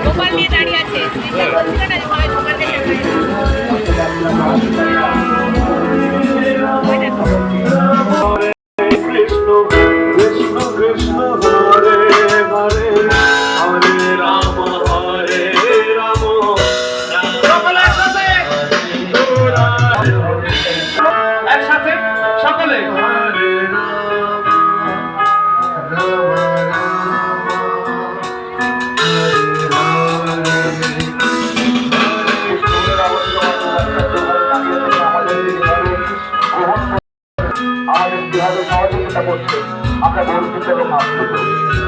গোপাল নিয়ে দাঁড়িয়ে আছে কৃষ্ণ কৃষ্ণ কৃষ্ণ হরে হরে হরে রাম একসাথে সকলে হরে সহযোগিতা করছে আমরা বঞ্চিত এবং আপ্লুত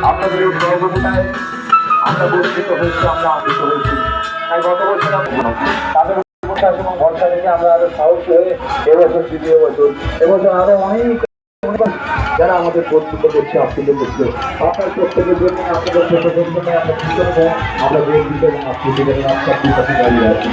আপনাদের এই সহযোগিতায় আমরা বঞ্চিত হয়েছি আমরা আপ্লুত হয়েছি তাই গত বছর তাদের বিশ্বাস এবং ভরসা রেখে আমরা আরো সাহসী হয়ে এবছর দ্বিতীয় বছর এবছর আরো অনেক যারা আমাদের বঞ্চিত করছে আপ্লুত করছে আপনার প্রত্যেকের জন্য আপনাদের প্রত্যেকের জন্য আমরা কৃতজ্ঞ আমরা বঞ্চিত এবং আপ্লুত এবং আপনার বিপক্ষে দাঁড়িয়ে আছি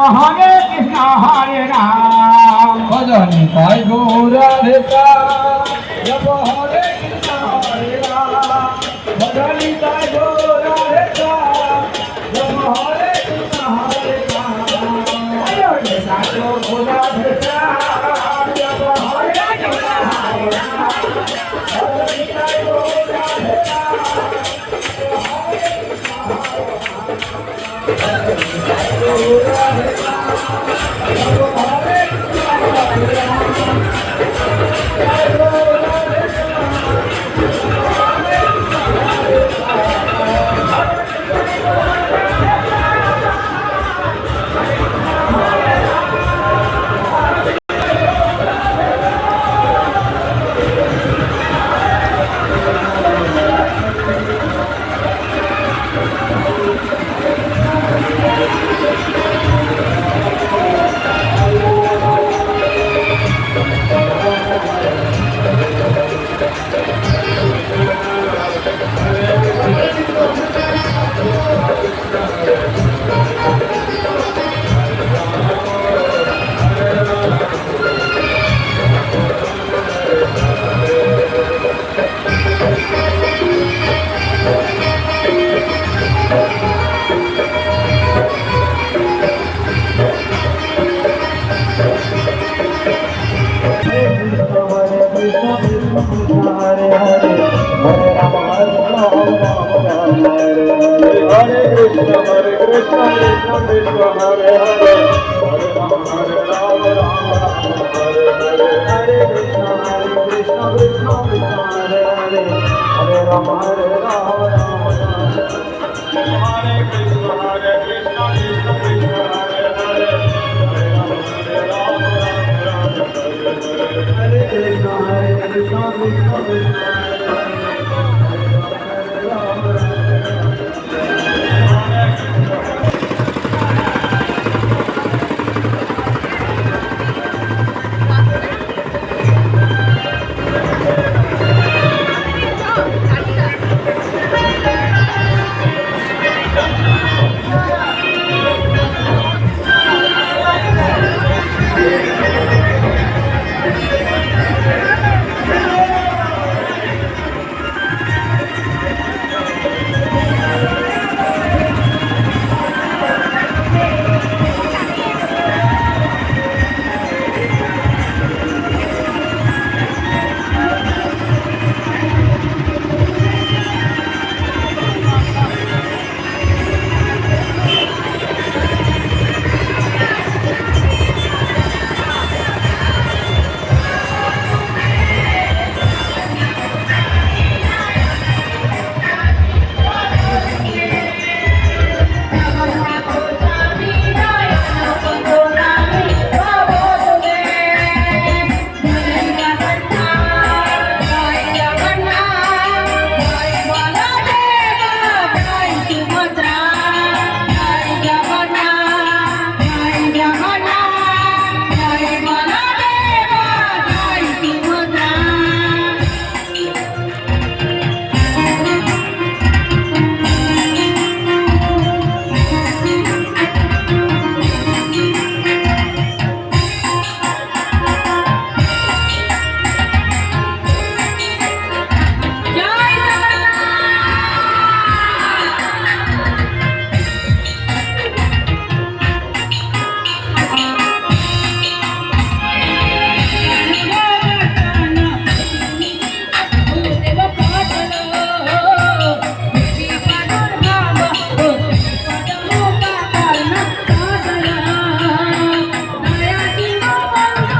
হরে কৃষ্ণ হরে রাম ভজনি তাই গৌরাধে জপ হরে কৃষ্ণ হরে রাম ভজনি তাই গৌরাধে জপ হরে কৃষ্ণ হরে রাম ভজনি তাই গৌরাধে জপ হরে কৃষ্ণ হরে রাম ভজনি তাই গৌরাধে Hare Krishna, Hare Krishna, Krishna Krishna, Hare Hare.